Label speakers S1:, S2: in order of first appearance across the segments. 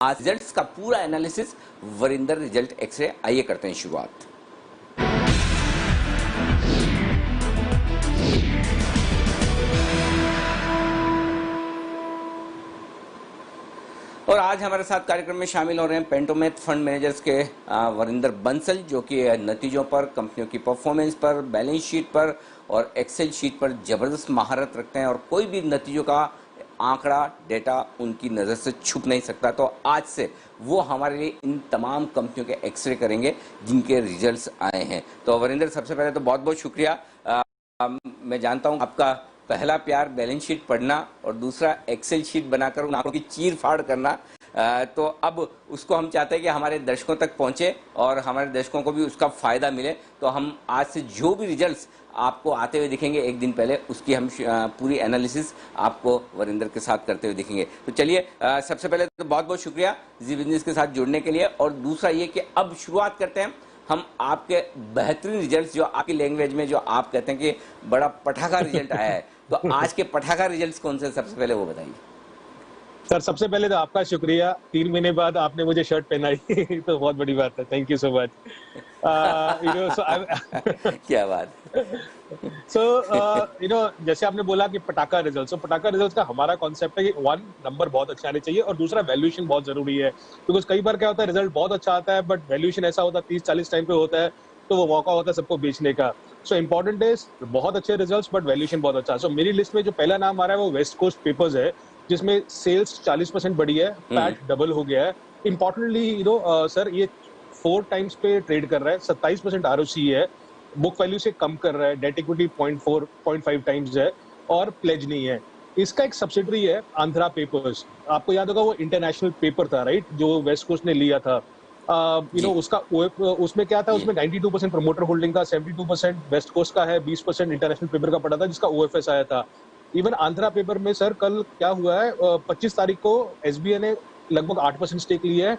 S1: आज रिजल्ट्स का पूरा एनालिसिस वरिंदर रिजल्ट एक्सरे, आइए करते हैं शुरुआत। और आज हमारे साथ कार्यक्रम में शामिल हो रहे हैं पेंटोमेथ फंड मैनेजर्स के वरिंदर बंसल, जो कि नतीजों पर, कंपनियों की परफॉर्मेंस पर, बैलेंस शीट पर और एक्सेल शीट पर जबरदस्त महारत रखते हैं और कोई भी नतीजों का आंकड़ा, डेटा उनकी नज़र से छुप नहीं सकता। तो आज से वो हमारे लिए इन तमाम कंपनियों के एक्सरे करेंगे जिनके रिजल्ट्स आए हैं। तो वरिंदर, सबसे पहले तो बहुत बहुत शुक्रिया। मैं जानता हूँ आपका पहला प्यार बैलेंस शीट पढ़ना और दूसरा एक्सेल शीट बनाकर उन आंकड़ों की चीर फाड़ करना। तो अब उसको हम चाहते हैं कि हमारे दर्शकों तक पहुंचे और हमारे दर्शकों को भी उसका फायदा मिले। तो हम आज से जो भी रिजल्ट्स आपको आते हुए दिखेंगे एक दिन पहले, उसकी हम पूरी एनालिसिस आपको वरिंदर के साथ करते हुए दिखेंगे। तो चलिए, सबसे पहले तो बहुत बहुत शुक्रिया जी बिजनेस के साथ जुड़ने के लिए। और दूसरा ये कि अब शुरुआत करते हैं हम आपके बेहतरीन रिजल्ट्स, जो आपकी लैंग्वेज में जो आप कहते हैं कि बड़ा पटाखा रिजल्ट आया है, तो आज के पटाखा रिजल्ट्स कौन से, सबसे पहले वो बताइए।
S2: सर, सबसे पहले तो आपका शुक्रिया, 3 महीने बाद आपने मुझे शर्ट पहनाई तो बहुत बड़ी बात है। Thank you so much.
S1: क्या बात।
S2: जैसे आपने बोला कि पटाखा रिजल्ट, पटाखा रिजल्ट का हमारा कॉन्सेप्ट है कि 1 नंबर बहुत अच्छे आने चाहिए और दूसरा वैल्यूएशन बहुत जरूरी है। बिकॉज कई बार क्या होता है, रिजल्ट बहुत अच्छा आता है बट वैल्यूएशन ऐसा होता है 30-40 टाइम पे होता है, तो वो मौका होता है सबको बेचने का। सो इंपॉर्टेंट इज बहुत अच्छे रिजल्ट्स बट वैल्यूएशन बहुत अच्छा। सो मेरी लिस्ट में जो पहला नाम आ रहा है वो वेस्ट कोस्ट पेपर्स है, जिसमें सेल्स 40% बढ़ी है, पैट डबल हो गया है। इंपॉर्टेंटली सर, ये 4 टाइम्स पे ट्रेड कर रहा है, 27% आरओसी है, बुक वैल्यू से कम कर रहा है, डेट इक्विटी 0.5 टाइम्स है और प्लेज नहीं है। इसका एक सब्सिडरी है आंध्रा पेपर्स, आपको याद होगा वो इंटरनेशनल पेपर था, राइट, जो वेस्ट कोस्ट ने लिया था। उसका उसमें क्या था, उसमें 92% प्रमोटर होल्डिंग था, 72% वेस्ट कोस्ट का है, 20% इंटरनेशनल पेपर का पड़ा था जिसका ओएफएस आया था। इवन आंध्रा पेपर में सर कल क्या हुआ है, 25 तारीख को एसबीआई ने लगभग 8% स्टेक लिया है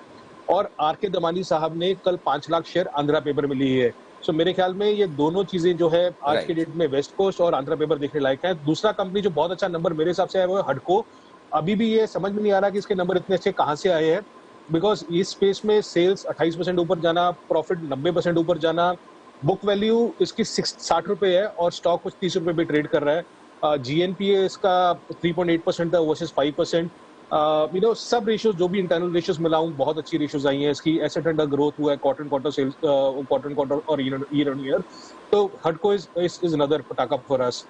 S2: और आर के दमानी साहब ने कल 5 लाख शेयर आंध्रा पेपर में लिए है। सो मेरे ख्याल में ये दोनों चीजें जो है आज के डेट में वेस्ट कोस्ट और आंध्रा पेपर देखने लायक है। दूसरा कंपनी जो बहुत अच्छा नंबर मेरे हिसाब से है वो है हडको। अभी भी ये समझ में नहीं आ रहा कि इसके नंबर इतने अच्छे कहाँ से आए हैं, बिकॉज इस स्पेस में सेल्स 28% ऊपर जाना, प्रॉफिट 90% ऊपर जाना, बुक वैल्यू इसकी 60 रुपए है और स्टॉक कुछ 30 रुपए पे ट्रेड कर रहा है। जीएनपीए इसका 3.8% था वर्सेस 5%। सब रेशियोज जो भी इंटरनल रेशियोज मिलाऊं, बहुत अच्छी रेशियोज आई हैं इसकी। एसेट अंडर ग्रोथ हुआ है क्वार्टर सेल्स, क्वार्टर और ईयर ऑन ईयर। तो हडको इज अनदर पटाखा फॉर अस।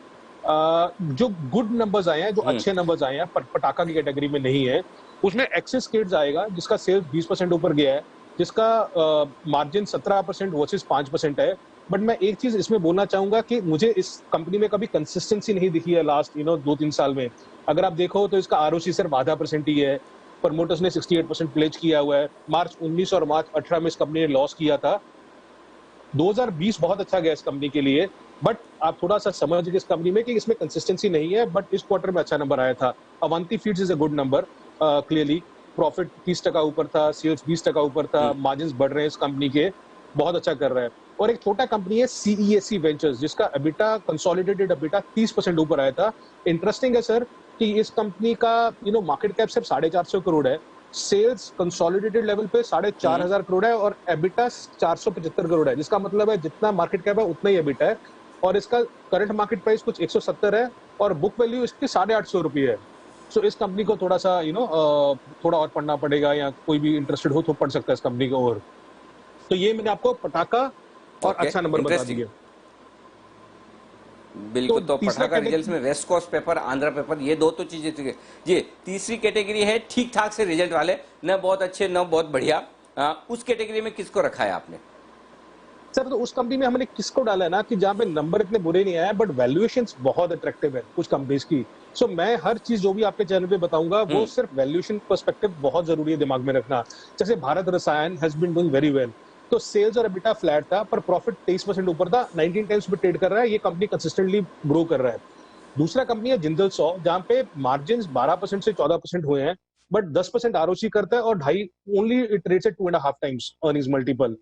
S2: जो गुड नंबर्स आए हैं, जो अच्छे नंबर्स आए हैं, पटाखा की कैटेगरी में नहीं है, उसमें एक्सिस किड्स आएगा जिसका सेल्स 20% ऊपर गया है, जिसका मार्जिन 17% वर्सेस 5% है। बट मैं एक चीज इसमें बोलना चाहूंगा कि मुझे इस कंपनी में कभी कंसिस्टेंसी नहीं दिखी है लास्ट 2-3 साल में। अगर आप देखो तो इसका आरओसी सिर्फ 0.5% ही है। प्रमोटर्स ने 68% प्लेज किया हुआ है। मार्च 19 और मार्च 18 में इस कंपनी ने लॉस किया था। 2020 बहुत अच्छा गया इस कंपनी के लिए, बट आप थोड़ा सा समझ गए इस कंपनी में कि इसमें कंसिस्टेंसी नहीं है। बट इस क्वार्टर में अच्छा नंबर आया था। Avanti feeds is a good number, clearly profit 30% ऊपर था, सेल्स 20% ऊपर था, मार्जिन बढ़ रहे हैं इस कंपनी के, बहुत अच्छा कर रहा है। और एक छोटा कंपनी है सीईएससी वेंचर्स, जिसका एबिटा, कंसोलिडेटेड एबिटा 30% ऊपर आया था। इंटरेस्टिंग है सर कि इस कंपनी का मार्केट कैप सिर्फ 450 करोड़ है, सेल्स कंसोलिडेटेड लेवल पे 4,500 करोड़ है और एबिटा 475 करोड़ है, जिसका मतलब है जितना मार्केट कैप है उतना ही एबिटा है। और इसका करंट मार्केट प्राइस कुछ 170 है और बुक वैल्यू इसकी 850 रुपये है। सो इस कंपनी को थोड़ा सा थोड़ा और पढ़ना पड़ेगा, या कोई भी इंटरेस्टेड हो तो पढ़ सकता है इस कंपनी को। और तो ये मैंने आपको पटाखा और अच्छा नंबर बता दिया।
S1: बिल्कुल। तो पटाखा रिजल्ट्स में West Coast Paper, Andhra paper, ये दो तो चीजें थी। जी, तीसरी कैटेगरी है ठीक ठाक से रिजल्ट वाले, न बहुत अच्छे न बहुत बढ़िया। उस कैटेगरी में किसको रखा है आपने?
S2: सर, तो उस कंपनी में हमने किसको डाला है ना कि जहां पे नंबर इतने बुरे नहीं आए बट वैल्यूएशंस बहुत अट्रैक्टिव है कुछ कंपनीज की। सो मैं हर चीज जो भी आपके चैनल पे बताऊंगा वो सिर्फ वैल्यूएशन पर्सपेक्टिव बहुत जरूरी है दिमाग में रखना। जैसे Bharat Rasayan has been doing very well, तो सेल्स और एबिटा फ्लैट था पर प्रॉफिट 23% ऊपर था, 19 टाइम्स पे ट्रेड कर रहा है। ये कंपनी कंसिस्टेंटली ग्रो कर रहा है। दूसरा कंपनी है जिंदल सौ, जहां पे मार्जिन 12% से 14% हुए हैं बट 10% आरओसी करता है और ढाई only it rates at 2.5 times earnings multiple.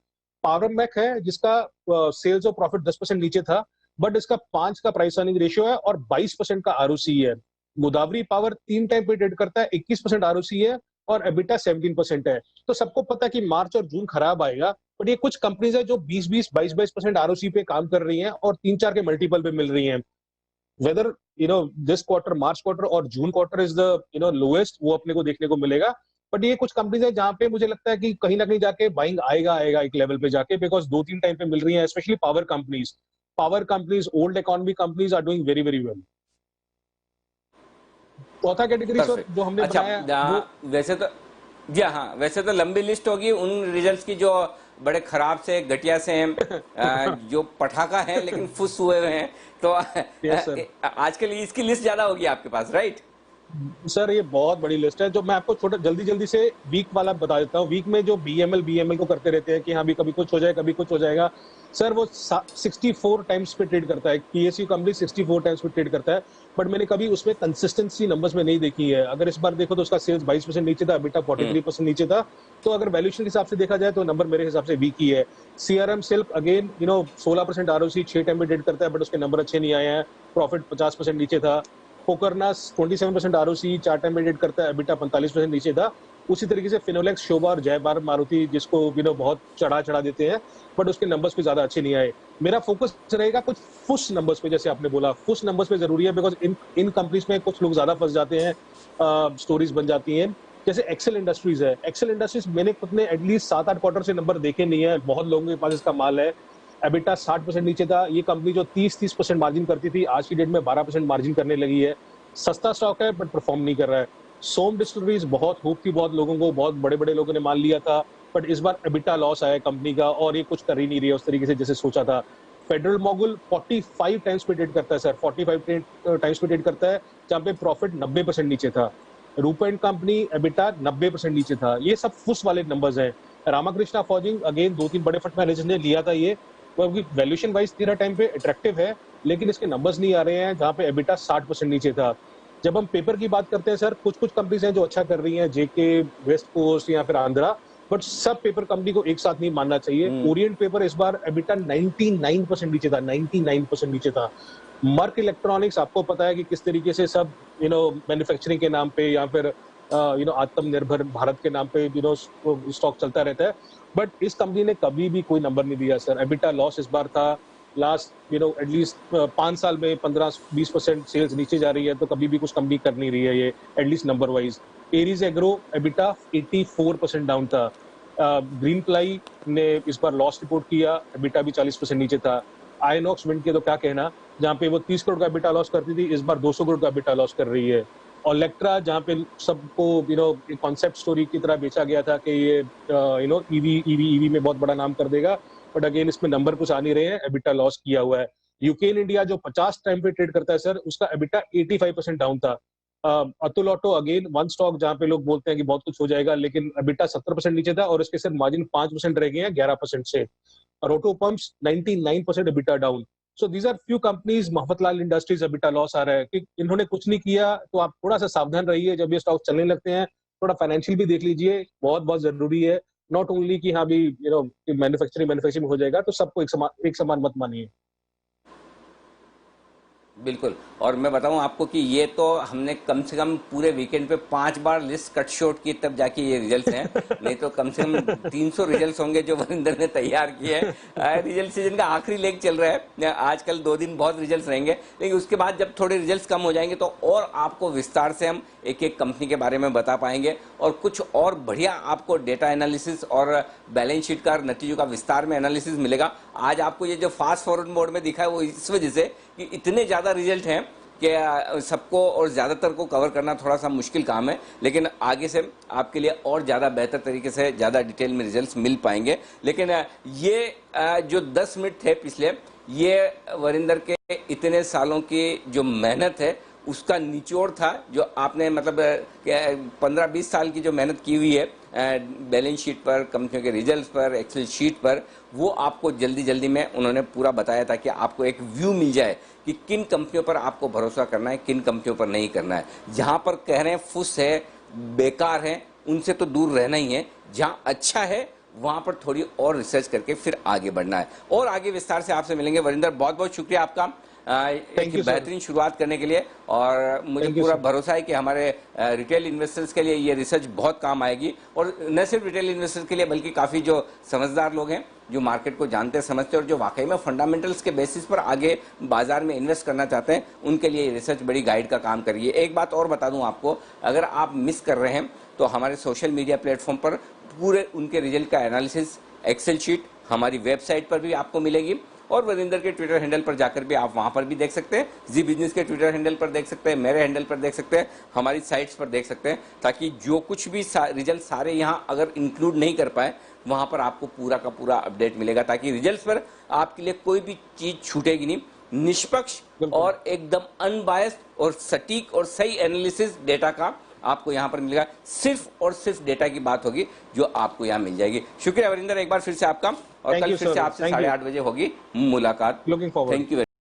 S2: Power Mech है जिसका सेल्स और प्रॉफिट 10% नीचे था बट इसका 5 का प्राइस अर्निंग रेशियो है और 22% का आरओसी है। गोदावरी पावर 3 टाइम पे ट्रेड करता है, 21% आरओसी है और एबिटा 17% है। तो सबको पता है कि मार्च और जून खराब आएगा, बट ये कुछ कंपनीज है जो 20-20, 22-22% आरओसी पे काम कर रही हैं और 3-4 के मल्टीपल पे मिल रही हैं। Whether this quarter, March quarter और June quarter is the lowest, वो अपने को देखने को मिलेगा। बट ये कुछ कंपनीज है जहां पे मुझे लगता है कि कहीं ना कहीं जाके बाइंग आएगा आएगा एक लेवल पे जाके, बिकॉज 2-3 टाइम पे मिल रही है, specially power companies, old economy companies are doing very very well. चौथा कैटेगरी सर
S1: परफेक्ट।
S2: जो हमने
S1: अच्छा,
S2: बनाया वो
S1: वैसे तो जी हाँ, वैसे तो लंबी लिस्ट होगी उन रिजल्ट्स की जो बड़े खराब से घटिया से हैं, जो पटाखा है लेकिन फुस हुए हुए हैं। तो
S2: यस सर।
S1: आज के लिए इसकी लिस्ट ज्यादा होगी आपके पास, राइट?
S2: सर ये बहुत बड़ी लिस्ट है, जो मैं आपको छोटा जल्दी जल्दी से वीक वाला बता देता हूँ। वीक में जो बीएमएल को करते रहते हैं कि हाँ भी कभी कुछ हो जाए कभी कुछ हो जाएगा, सर वो 64 टाइम्स पे ट्रेड करता है। पीएसयू कंपनी 64 टाइम्स पे ट्रेड करता है, बट मैंने कभी उसमें कंसिस्टेंसी नंबर्स में नहीं देखी है। अगर इस बार देखो तो उसका सेल्स 22% नीचे था, एबिटा 43% नीचे था। तो अगर वैल्यूएशन के हिसाब से देखा जाए तो नंबर मेरे हिसाब से वीक ही है। CRM silk again 16% ROC 6 time पे ट्रेड करता है, बट उसके नंबर अच्छे नहीं आए हैं। प्रॉफिट 50% नीचे था। पोकरनास 27% आरओसी 4 टाइम में ट्रेड करता है, एबिटा 45% नीचे था। उसी तरीके से फिनोलेक्स, शोभा और जय भारत मारुति, जिसको बहुत चढ़ा चढ़ा देते हैं, बट उसके नंबर्स भी ज्यादा अच्छे नहीं आए। मेरा फोकस रहेगा कुछ फुस नंबर्स पे, जैसे आपने बोला फुस नंबर्स पे जरूरी है, बिकॉज इन कंपनीज में कुछ लोग ज्यादा फंस जाते हैं, स्टोरीज बन जाती हैं। जैसे एक्सेल इंडस्ट्रीज है, एक्सेल इंडस्ट्रीज मैंने खुद ने एटलीस्ट 7-8 क्वार्टर से नंबर देखे नहीं है, बहुत लोगों के पास इसका माल है। एबिटा 60% नीचे था। ये कंपनी जो 30% मार्जिन करती थी, आज की डेट में 12% मार्जिन करने लगी है। सस्ता स्टॉक है बट परफॉर्म नहीं कर रहा है। सोम डिस्टिलरीज बहुत होप थी, बहुत लोगों को, बहुत बड़े बड़े लोगों ने मान लिया था, बट इस बार एबिटा लॉस आया कंपनी का, और ये कुछ कर ही नहीं रही है उस तरीके से जैसे सोचा था। फेडरल मोगुल 45 टाइम्स पे ट्रेड करता है सर, 45 टाइम्स पे ट्रेड करता है, जहां पे प्रॉफिट 90% नीचे था। रूपेंट कंपनी एबिटा 90% नीचे था। ये सब फुस वाले नंबर्स हैं। रामाकृष्णा फॉर्जिंग अगेन 2-3 बड़े फंड मैनेजर ने लिया था ये, क्योंकि वैल्यूएशन वाइज 13 टाइम पे अट्रैक्टिव है, लेकिन इसके नंबर्स नहीं आ रहे हैं, जहां पे एबिटा 60% नीचे था। जब हम पेपर की बात करते हैं सर, कुछ कुछ कंपनीज हैं जो अच्छा कर रही हैं, जेके, वेस्ट कोस्ट या फिर आंध्रा, बट सब पेपर कंपनी को एक साथ नहीं मानना चाहिए। ओरिएंट पेपर इस बार एबिटा 99% नीचे था, 99% नीचे था। मर्क इलेक्ट्रॉनिक्स, आपको पता है कि किस तरीके से सब मैन्युफैक्चरिंग के नाम पे या फिर आत्मनिर्भर भारत के नाम पे स्टॉक चलता रहता है, बट इस कंपनी ने कभी भी कोई नंबर नहीं दिया सर। एबिटा लॉस इस बार था। लास्ट एटलीस्ट 5 साल में 15-20% सेल्स नीचे जा रही है, तो कभी भी कुछ कंपनी कर नहीं रही है ये, at least number wise. Aries agro EBITDA 84% down था। ग्रीन प्लाई ने इस बार लॉस रिपोर्ट किया, एबिटा भी 40% नीचे था। आयनॉक्स विंड के तो क्या कहना, जहां पे वो 30 करोड़ का एबिटा लॉस करती थी, इस बार 200 करोड़ का एबिटा लॉस कर रही है। और इलेक्ट्रा, जहां पे सबको कॉन्सेप्ट स्टोरी की तरह बेचा गया था कि ये ईवी में बहुत बड़ा नाम कर देगा, बट अगेन इसमें नंबर कुछ आ नहीं रहे हैं, एबिटा लॉस किया हुआ है। यूकेन इंडिया जो 50 टाइम पे ट्रेड करता है सर, उसका एबिटा 85% डाउन था। Atul auto again one stock जहां पे लोग बोलते हैं कि बहुत कुछ हो जाएगा, लेकिन एबिटा 70% नीचे था, और इसके सिर्फ मार्जिन 5% रह गए हैं 11% से। और auto pumps 99% EBITDA down. So these are few companies. Mohammadlal industries EBITDA loss आ रहा है कि इन्होंने कुछ नहीं किया, तो आप थोड़ा सा सावधान रहिए जब ये स्टॉक चलने लगते हैं। थोड़ा फाइनेंशियल भी देख लीजिए, बहुत बहुत जरूरी है। नॉट ओनली कि हाँ भी मैन्युफैक्चरिंग हो जाएगा, तो सबको एक समान मत मानिए।
S1: बिल्कुल। और मैं बताऊं आपको कि ये तो हमने कम से कम पूरे वीकेंड पे 5 बार लिस्ट कट शॉर्ट की, तब जाके ये रिजल्ट्स हैं। नहीं तो कम से कम 300 रिजल्ट्स होंगे जो वरिंदर ने तैयार किए हैं। रिजल्ट सीजन का आखिरी लेग चल रहा है, आजकल 2 दिन बहुत रिजल्ट्स रहेंगे, लेकिन उसके बाद जब थोड़े रिजल्ट्स कम हो जाएंगे तो और आपको विस्तार से हम एक एक कंपनी के बारे में बता पाएंगे, और कुछ और बढ़िया आपको डेटा एनालिसिस और बैलेंस शीट का नतीजों का विस्तार में एनालिसिस मिलेगा। आज आपको ये जो फास्ट फॉरवर्ड मोड में दिखा है वो इस वजह से कि इतने ज्यादा रिजल्ट हैं कि सबको और ज्यादातर को कवर करना थोड़ा सा मुश्किल काम है, लेकिन आगे से आपके लिए और ज्यादा बेहतर तरीके से ज्यादा डिटेल में रिजल्ट्स मिल पाएंगे। लेकिन ये जो 10 मिनट थे पिछले, ये वरिंदर के इतने सालों की जो मेहनत है उसका निचोड़ था, जो आपने मतलब 15-20 साल की जो मेहनत की हुई है बैलेंस शीट पर, कंपनियों के रिजल्ट्स पर, एक्सेल शीट पर, वो आपको जल्दी जल्दी में उन्होंने पूरा बताया ताकि आपको एक व्यू मिल जाए कि किन कंपनियों पर आपको भरोसा करना है, किन कंपनियों पर नहीं करना है। जहां पर कह रहे हैं फुस है, बेकार है, उनसे तो दूर रहना ही है। जहां अच्छा है वहां पर थोड़ी और रिसर्च करके फिर आगे बढ़ना है। और आगे विस्तार से आपसे मिलेंगे। वरिंदर, बहुत बहुत शुक्रिया आपका।
S2: Thank you, sir.
S1: बेहतरीन शुरुआत करने के लिए, और मुझे
S2: Thank you,
S1: पूरा
S2: sir.
S1: भरोसा है कि हमारे रिटेल इन्वेस्टर्स के लिए ये रिसर्च बहुत काम आएगी, और न सिर्फ रिटेल इन्वेस्टर्स के लिए बल्कि काफ़ी जो समझदार लोग हैं, जो मार्केट को जानते समझते और जो वाकई में फंडामेंटल्स के बेसिस पर आगे बाजार में इन्वेस्ट करना चाहते हैं, उनके लिए ये रिसर्च बड़ी गाइड का काम करिए। एक बात और बता दूं आपको, अगर आप मिस कर रहे हैं तो हमारे सोशल मीडिया प्लेटफॉर्म पर पूरे उनके रिजल्ट का एनालिसिस, एक्सेल शीट हमारी वेबसाइट पर भी आपको मिलेगी, और वरिंदर के ट्विटर हैंडल पर जाकर भी आप वहां पर भी देख सकते हैं, जी बिजनेस के ट्विटर हैंडल पर देख सकते हैं, मेरे हैंडल पर देख सकते हैं, हमारी साइट्स पर देख सकते हैं, ताकि जो कुछ भी रिजल्ट सारे यहां अगर इंक्लूड नहीं कर पाए, वहां पर आपको पूरा का पूरा अपडेट मिलेगा, ताकि रिजल्ट्स पर आपके लिए कोई भी चीज छूटेगी नहीं। निष्पक्ष और एकदम अनबायस्ड और सटीक और सही एनालिसिस डेटा का आपको यहां पर मिलेगा। सिर्फ और सिर्फ डेटा की बात होगी जो आपको यहां मिल जाएगी। शुक्रिया वरिंदर, एक बार फिर से आपका, और कल फिर से आपसे 8:30 बजे होगी मुलाकात।
S2: Looking forward.
S1: Thank you.